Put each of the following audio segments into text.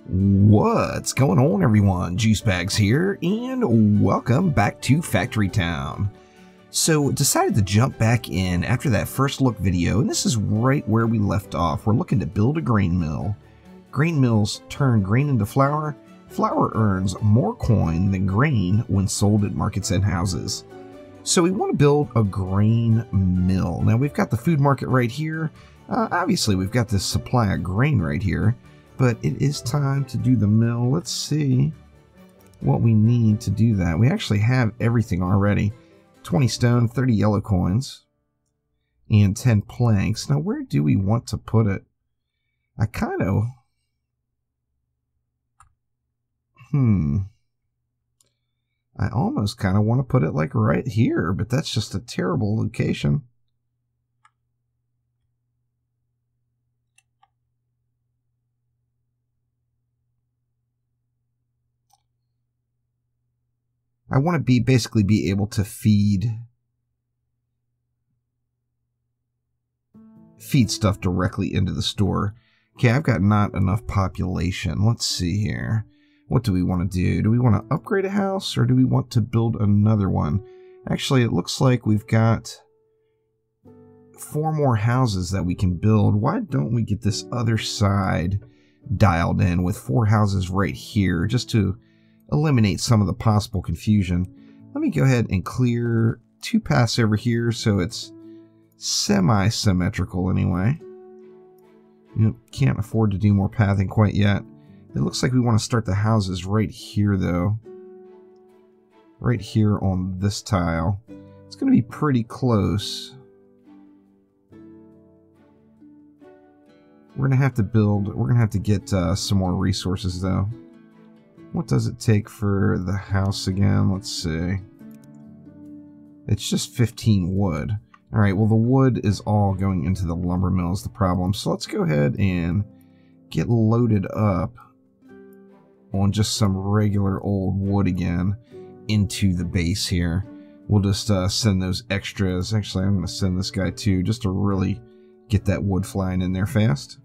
What's going on, everyone? Juicebags here, and welcome back to Factory Town. So, decided to jump back in after that first look video, and this is right where we left off. We're looking to build a grain mill. Grain mills turn grain into flour. Flour earns more coin than grain when sold at markets and houses. So we want to build a grain mill. Now, we've got the food market right here. Obviously, we've got this supply of grain right here. But it is time to do the mill. Let's see what we need to do that. We actually have everything already. 20 stone, 30 yellow coins, and 10 planks. Now, where do we want to put it? I kind of... I almost kind of want to put it like right here, but that's just a terrible location. I want to basically be able to feed stuff directly into the store. Okay, I've got not enough population. Let's see here. What do we want to do? Do we want to upgrade a house or do we want to build another one? Actually, it looks like we've got 4 more houses that we can build. Why don't we get this other side dialed in with 4 houses right here just to eliminate some of the possible confusion? Let me go ahead and clear 2 paths over here so it's semi-symmetrical anyway. Can't afford to do more pathing quite yet. It looks like we want to start the houses right here though. Right here on this tile. It's going to be pretty close. We're going to have to build, we're going to have to get some more resources though. What does it take for the house again? Let's see. It's just 15 wood. Alright, well the wood is all going into the lumber mill is the problem. So let's go ahead and get loaded up on just some regular old wood again into the base here. We'll just send those extras. Actually, I'm going to send this guy too, just to really get that wood flying in there fast.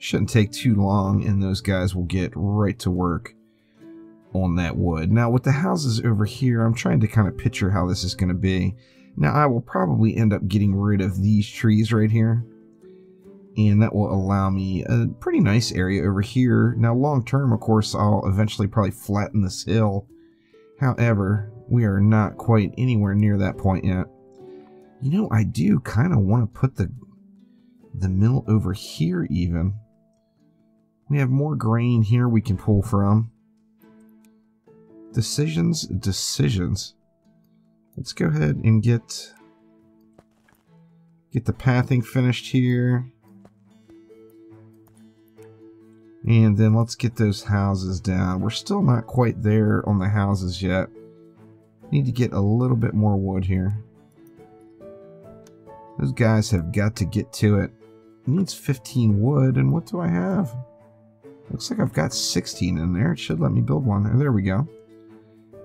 Shouldn't take too long, and those guys will get right to work on that wood. Now, with the houses over here, I'm trying to kind of picture how this is going to be. Now, I will probably end up getting rid of these trees right here, and that will allow me a pretty nice area over here. Now, long term, of course, I'll eventually probably flatten this hill. However, we are not quite anywhere near that point yet. You know, I do kind of want to put the mill over here even. We have more grain here we can pull from. Decisions. Let's go ahead and get the pathing finished here. And then let's get those houses down. We're still not quite there on the houses yet. Need to get a little bit more wood here. Those guys have got to get to it. It needs 15 wood, and what do I have? Looks like I've got 16 in there. It should let me build one. Oh, there we go.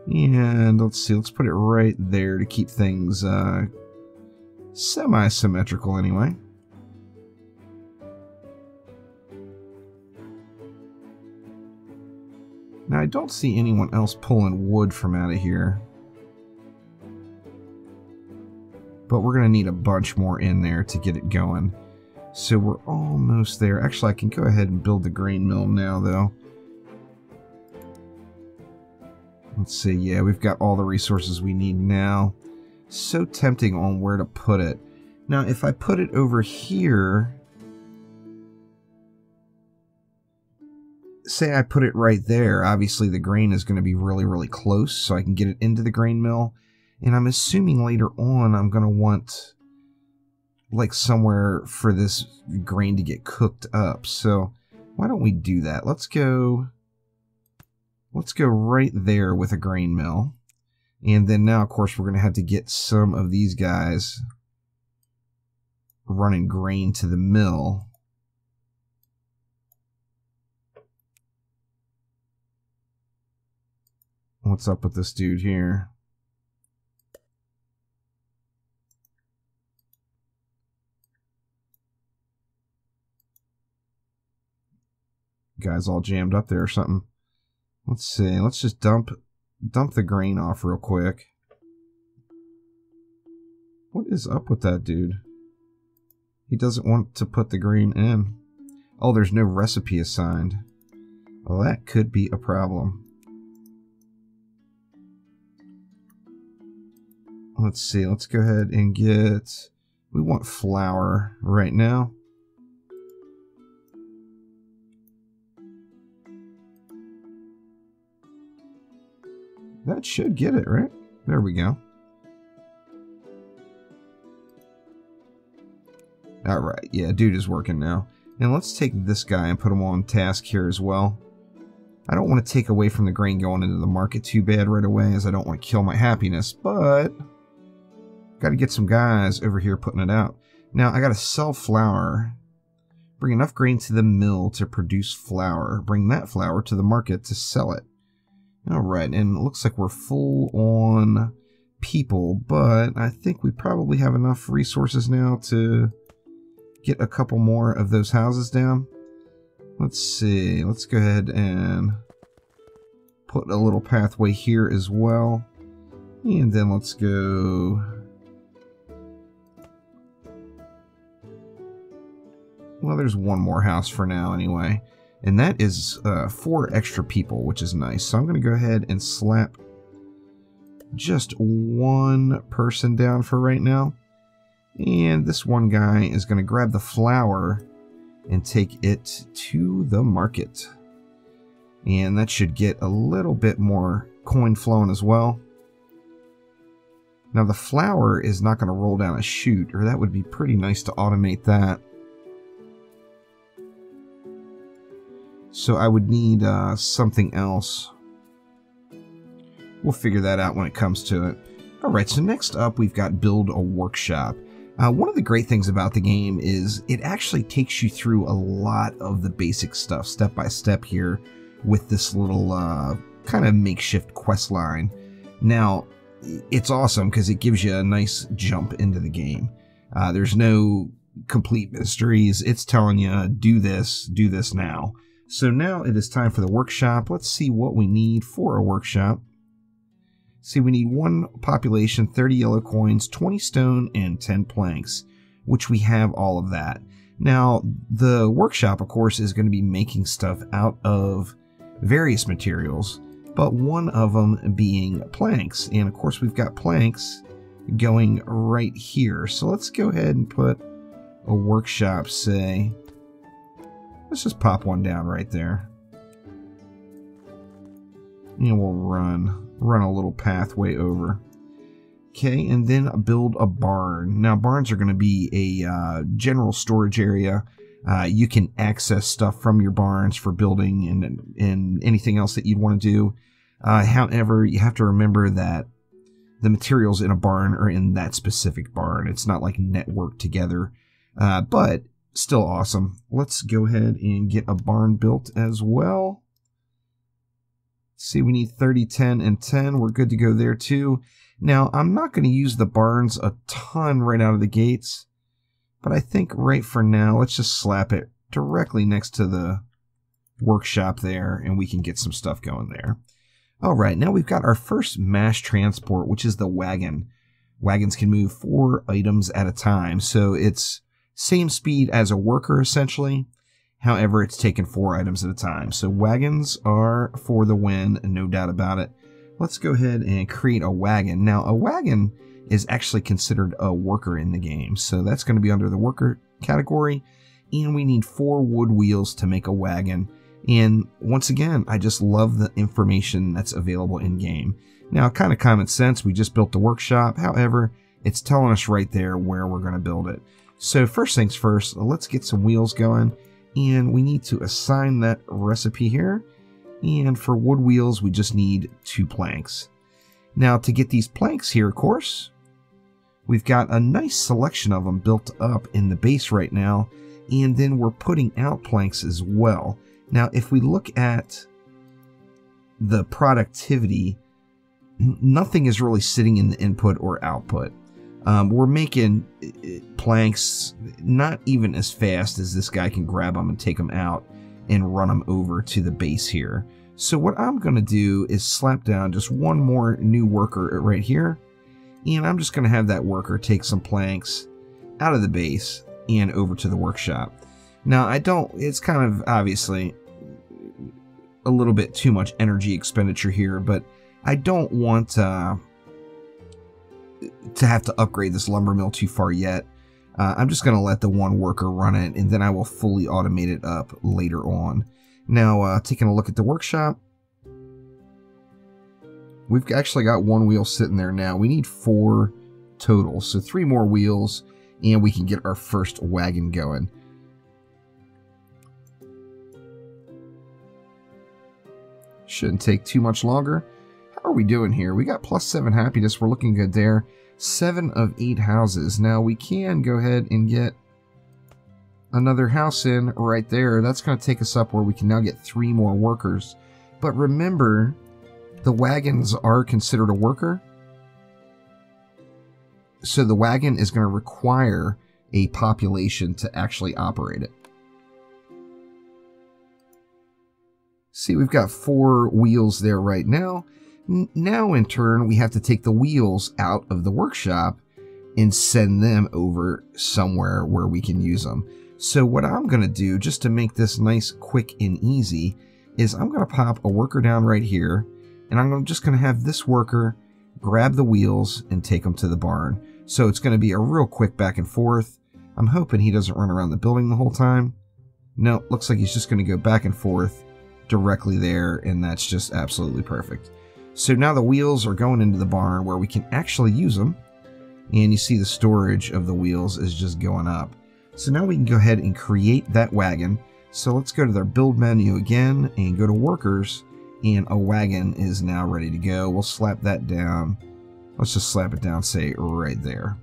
And let's see, let's put it right there to keep things semi-symmetrical anyway. Now, I don't see anyone else pulling wood from out of here. But we're going to need a bunch more in there to get it going. So we're almost there. Actually, I can go ahead and build the grain mill now, though. Let's see. Yeah, we've got all the resources we need now. So tempting on where to put it. Now, if I put it over here... Say I put it right there. Obviously, the grain is going to be really, really close, so I can get it into the grain mill. And I'm assuming later on I'm going to want... like somewhere for this grain to get cooked up. So why don't we do that? Let's go right there with a grain mill. And then now, of course, we're going to have to get some of these guys running grain to the mill. What's up with this dude here? guy's all jammed up there or something. Let's see. Let's just dump the grain off real quick. What is up with that dude? He doesn't want to put the grain in. Oh, there's no recipe assigned. Well, that could be a problem. Let's see. Let's go ahead and get... We want flour right now. That should get it, right? There we go. Alright, yeah, dude is working now. And let's take this guy and put him on task here as well. I don't want to take away from the grain going into the market too bad right away, as I don't want to kill my happiness, but got to get some guys over here putting it out. Now, I got to sell flour. Bring enough grain to the mill to produce flour. Bring that flour to the market to sell it. Alright, and it looks like we're full on people, but I think we probably have enough resources now to get a couple more of those houses down. Let's see. Let's go ahead and put a little pathway here as well. And then let's go... Well, there's one more house for now anyway. And that is 4 extra people, which is nice. So I'm going to go ahead and slap just one person down for right now. And this one guy is going to grab the flour and take it to the market. And that should get a little bit more coin flowing as well. Now the flour is not going to roll down a chute, or that would be pretty nice to automate that. So I would need something else. We'll figure that out when it comes to it. Alright, so next up we've got Build a Workshop. One of the great things about the game is it actually takes you through a lot of the basic stuff, step by step here, with this little kind of makeshift quest line. Now, it's awesome because it gives you a nice jump into the game. There's no complete mysteries. It's telling you, do this now. So now it is time for the workshop. Let's see what we need for a workshop. See, we need 1 population, 30 yellow coins, 20 stone, and 10 planks, which we have all of that. Now, the workshop, of course, is going to be making stuff out of various materials, but one of them being planks. And, of course, we've got planks going right here. So let's go ahead and put a workshop, say... Let's just pop one down right there. And we'll run a little pathway over. Okay, and then build a barn. Now, barns are going to be a general storage area. You can access stuff from your barns for building and anything else that you'd want to do. However, you have to remember that the materials in a barn are in that specific barn. It's not like networked together, but still awesome. Let's go ahead and get a barn built as well. See, we need 30, 10, and 10. We're good to go there too. Now, I'm not going to use the barns a ton right out of the gates, but I think right for now, let's just slap it directly next to the workshop there, and we can get some stuff going there. All right, now we've got our first mass transport, which is the wagon. Wagons can move 4 items at a time, so it's same speed as a worker, essentially. However, it's taking 4 items at a time. So wagons are for the win, no doubt about it. Let's go ahead and create a wagon. Now, a wagon is actually considered a worker in the game. So that's going to be under the worker category. And we need 4 wood wheels to make a wagon. And once again, I just love the information that's available in game. Now, kind of common sense, we just built the workshop. However, it's telling us right there where we're going to build it. So first things first, let's get some wheels going. And we need to assign that recipe here. And for wood wheels, we just need 2 planks. Now, to get these planks here, of course, we've got a nice selection of them built up in the base right now. And then we're putting out planks as well. Now, if we look at the productivity, nothing is really sitting in the input or output. We're making planks not even as fast as this guy can grab them and take them out. and run them over to the base here. So what I'm going to do is slap down just one more new worker right here, and I'm just going to have that worker take some planks out of the base and over to the workshop. Now it's kind of obviously a little bit too much energy expenditure here, but I don't want to have to upgrade this lumber mill too far yet. I'm just going to let the one worker run it, and then I will fully automate it up later on. Now, taking a look at the workshop, we've actually got one wheel sitting there now. We need 4 total, so 3 more wheels, and we can get our first wagon going. Shouldn't take too much longer. How are we doing here? We got +7 happiness. We're looking good there. 7 of 8 houses. Now we can go ahead and get another house in right there. That's going to take us up where we can now get 3 more workers. But remember, the wagons are considered a worker. So the wagon is going to require a population to actually operate it. See, we've got 4 wheels there right now. Now, in turn, we have to take the wheels out of the workshop and send them over somewhere where we can use them. So what I'm going to do, just to make this nice, quick, and easy, is I'm going to pop a worker down right here, and I'm just going to have this worker grab the wheels and take them to the barn. So it's going to be a real quick back and forth. I'm hoping he doesn't run around the building the whole time. No, looks like he's just going to go back and forth directly there, and that's just absolutely perfect. So now the wheels are going into the barn where we can actually use them, and you see the storage of the wheels is just going up. So now we can go ahead and create that wagon. So let's go to their build menu again and go to workers, and a wagon is now ready to go. We'll slap that down. Let's just slap it down, say right there.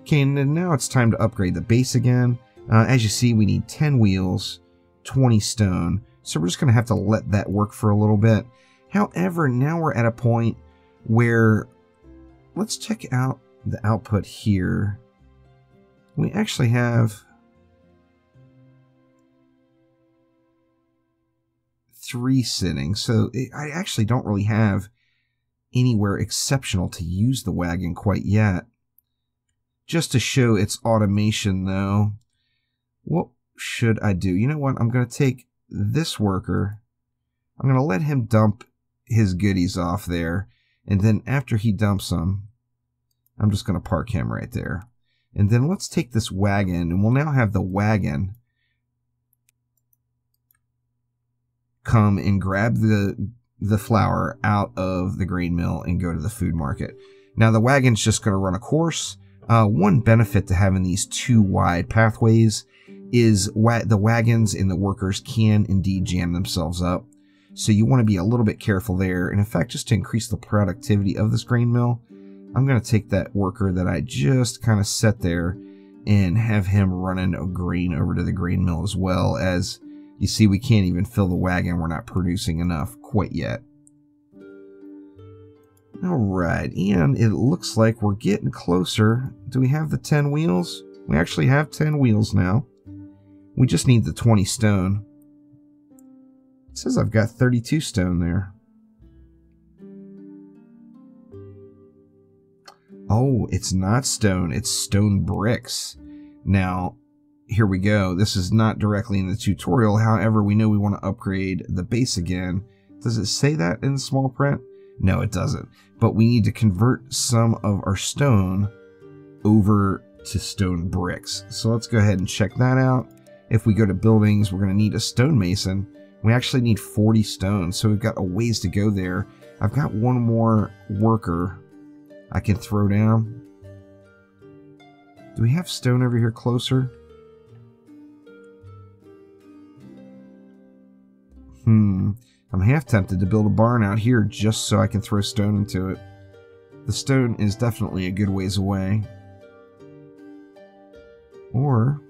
Okay, and then now it's time to upgrade the base again. As you see, we need 10 wheels, 20 stone. So we're just going to have to let that work for a little bit. However, now we're at a point where, let's check out the output here. We actually have 3 sitting, so I actually don't really have anywhere exceptional to use the wagon quite yet. Just to show its automation, though, what should I do? You know what? I'm going to take this worker. I'm going to let him dump his goodies off there, and then after he dumps them, I'm just going to park him right there. And then let's take this wagon, and we'll now have the wagon come and grab the flour out of the grain mill and go to the food market. Now the wagon's just going to run a course. One benefit to having these 2 wide pathways is the wagons and the workers can indeed jam themselves up. So you want to be a little bit careful there. And in fact, just to increase the productivity of this grain mill, I'm going to take that worker that I just kind of set there and have him running a grain over to the grain mill as well. As you see, we can't even fill the wagon. We're not producing enough quite yet. Alright, and it looks like we're getting closer. Do we have the 10 wheels? We actually have 10 wheels now. We just need the 20 stone. It says I've got 32 stone there. Oh, it's not stone, it's stone bricks. Now, here we go. This is not directly in the tutorial. However, we know we want to upgrade the base again. Does it say that in small print? No, it doesn't. But we need to convert some of our stone over to stone bricks. So let's go ahead and check that out. If we go to buildings, we're going to need a stonemason. We actually need 40 stone, so we've got a ways to go there. I've got one more worker I can throw down. Do we have stone over here closer? I'm half tempted to build a barn out here just so I can throw stone into it. The stone is definitely a good ways away. Or,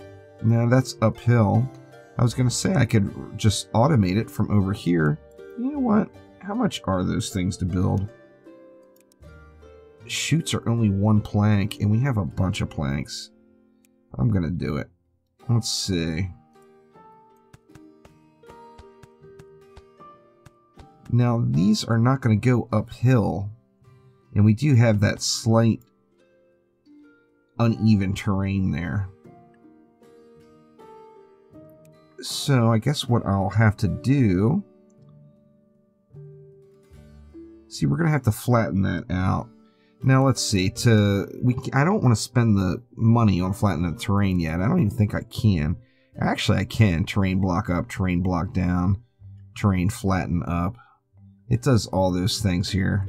no, that's uphill. I was going to say I could just automate it from over here. You know what? How much are those things to build? Chutes are only 1 plank, and we have a bunch of planks. I'm going to do it. Let's see. Now, these are not going to go uphill, and we do have that slight uneven terrain there. So I guess what I'll have to do... See, we're going to have to flatten that out. Now, let's see. I don't want to spend the money on flattening the terrain yet. I don't even think I can. Actually, I can. Terrain block up, terrain block down, terrain flatten up. It does all those things here.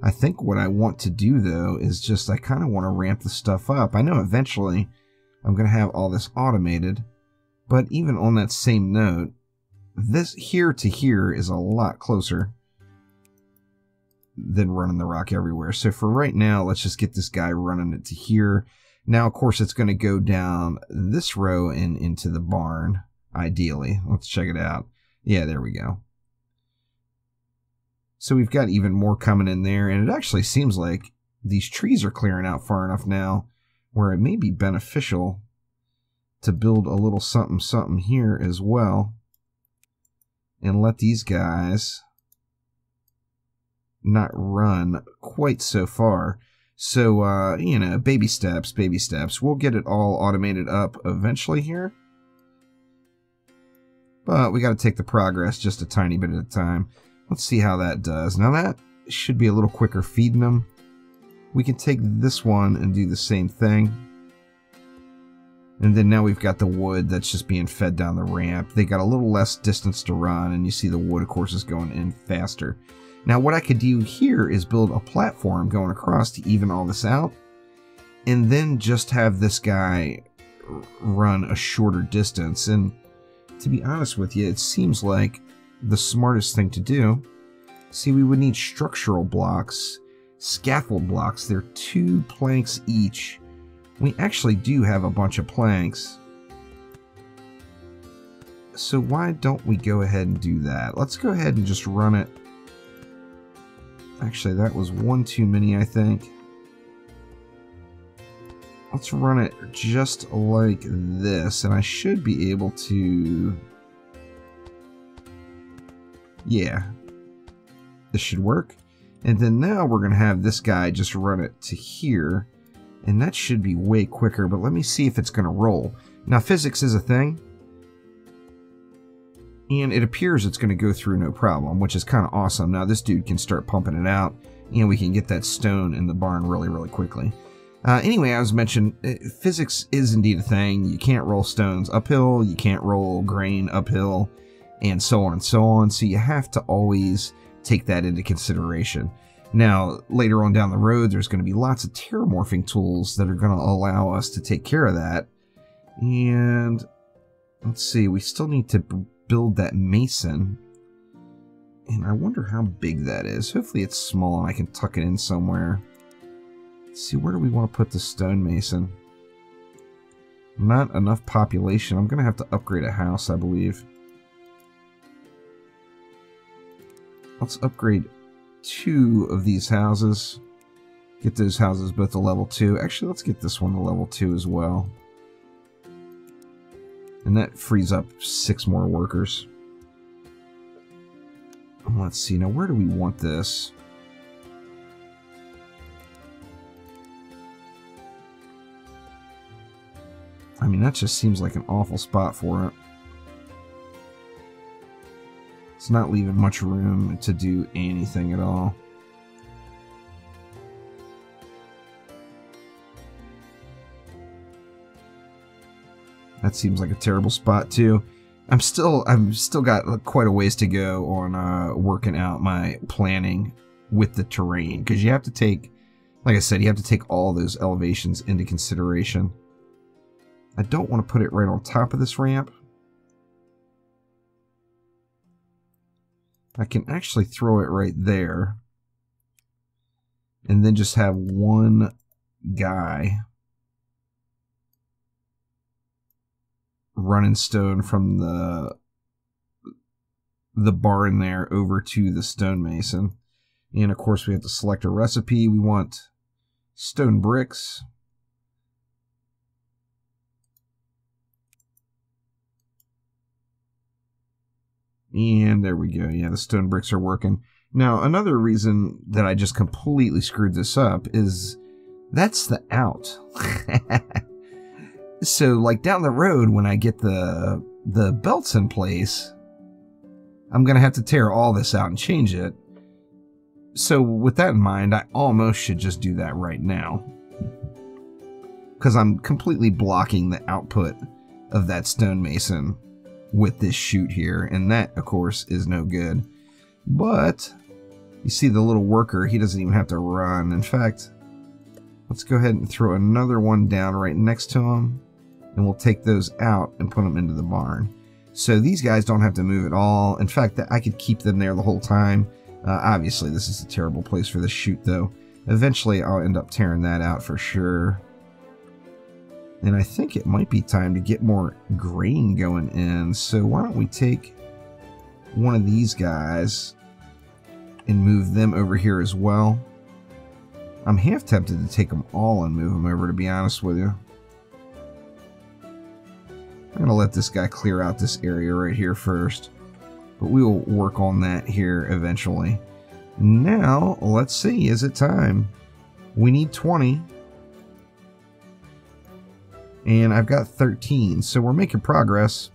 I think what I want to do, though, is just I kind of want to ramp the stuff up. I know eventually I'm going to have all this automated, but even on that same note, this here to here is a lot closer than running the rock everywhere. So for right now, let's just get this guy running it to here. Now, of course, it's going to go down this row and into the barn, ideally. Let's check it out. Yeah, there we go. So we've got even more coming in there, and it actually seems like these trees are clearing out far enough now where it may be beneficial to build a little something something here as well and let these guys not run quite so far. So, you know, baby steps, baby steps. We'll get it all automated up eventually here. But we got to take the progress just a tiny bit at a time. Let's see how that does. Now that should be a little quicker feeding them. We can take this one and do the same thing. And then now we've got the wood that's just being fed down the ramp. They got a little less distance to run, and you see the wood, of course, is going in faster. Now what I could do here is build a platform going across to even all this out, and then just have this guy run a shorter distance. And to be honest with you, it seems like the smartest thing to do. See, we would need structural blocks, scaffold blocks. They're 2 planks each. We actually do have a bunch of planks. So why don't we go ahead and do that? Let's go ahead and just run it. Actually, that was one too many, I think. Let's run it just like this, and I should be able to... Yeah, this should work. And then now we're going to have this guy just run it to here, and that should be way quicker, but let me see if it's going to roll. Now, physics is a thing, and it appears it's going to go through no problem, which is kind of awesome. Now, this dude can start pumping it out, and we can get that stone in the barn really, really quickly. Anyway, I was mentioning, physics is indeed a thing. You can't roll stones uphill, you can't roll grain uphill, and so on and so on. So you have to always take that into consideration. Now, later on down the road, there's going to be lots of terramorphing tools that are going to allow us to take care of that. And let's see, we still need to build that mason. And I wonder how big that is. Hopefully it's small and I can tuck it in somewhere. Let's see, where do we want to put the stonemason? Not enough population. I'm going to have to upgrade a house, I believe. Let's upgrade 2 of these houses. Get those houses both to level 2. Actually, let's get this one to level 2 as well. And that frees up 6 more workers. Let's see, now where do we want this? I mean, that just seems like an awful spot for it. It's not leaving much room to do anything at all. That seems like a terrible spot too. I've still got quite a ways to go on working out my planning with the terrain, because you have to take, like I said, you have to take all those elevations into consideration. I don't want to put it right on top of this ramp. I can actually throw it right there and then just have one guy running stone from the barn there over to the stonemason. And of course we have to select a recipe. We want stone bricks. And there we go. Yeah, the stone bricks are working. Now, another reason that I just completely screwed this up is that's the out. So, like, down the road, when I get the belts in place, I'm going to have to tear all this out and change it. So, with that in mind, I almost should just do that right now, because I'm completely blocking the output of that stonemason with this chute here, and that, of course, is no good. But you see the little worker, he doesn't even have to run. In fact, let's go ahead and throw another one down right next to him, and we'll take those out and put them into the barn. So these guys don't have to move at all. In fact, I could keep them there the whole time. Obviously, this is a terrible place for this chute, though. Eventually, I'll end up tearing that out for sure. And I think it might be time to get more grain going in. So why don't we take one of these guys and move them over here as well. I'm half tempted to take them all and move them over, to be honest with you. I'm going to let this guy clear out this area right here first. But we will work on that here eventually. Now, let's see. Is it time? We need 20. And I've got 13. So we're making progress.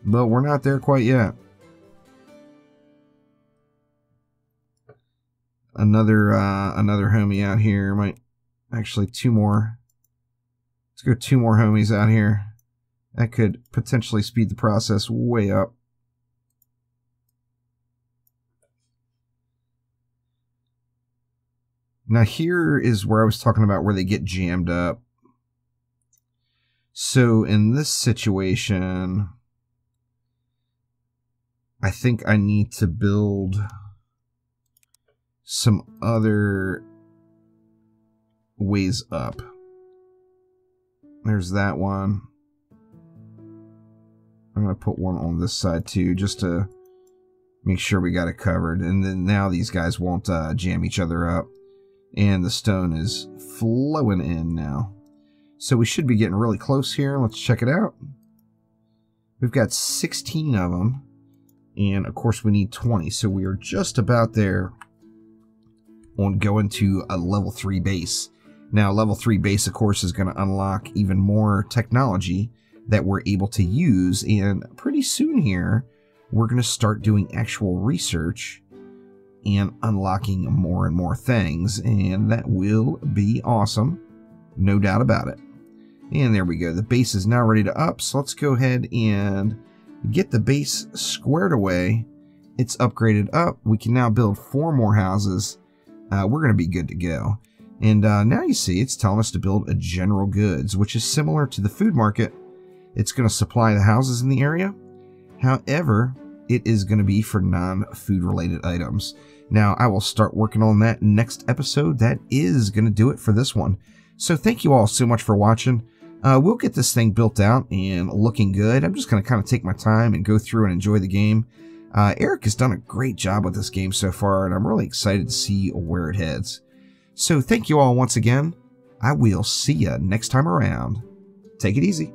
But we're not there quite yet. Another homie out here. Might actually 2 more. Let's go 2 more homies out here. That could potentially speed the process way up. Now here is where I was talking about where they get jammed up. So in this situation, I think I need to build some other ways up. There's that one. I'm going to put one on this side too, just to make sure we got it covered. And then now these guys won't jam each other up. And the stone is flowing in now. So we should be getting really close here. Let's check it out. We've got 16 of them. And of course we need 20. So we are just about there on going to a level 3 base. Now level 3 base, of course, is going to unlock even more technology that we're able to use. And pretty soon here, we're going to start doing actual research and unlocking more and more things. And that will be awesome. No doubt about it. And there we go. The base is now ready to up. So let's go ahead and get the base squared away. It's upgraded up. We can now build 4 more houses. We're going to be good to go. And now you see it's telling us to build a general goods, which is similar to the food market. It's going to supply the houses in the area. However, it is going to be for non-food related items. Now, I will start working on that next episode. That is going to do it for this one. So thank you all so much for watching. We'll get this thing built out and looking good. I'm just going to kind of take my time and go through and enjoy the game. Erik has done a great job with this game so far, and I'm really excited to see where it heads. So thank you all once again. I will see you next time around. Take it easy.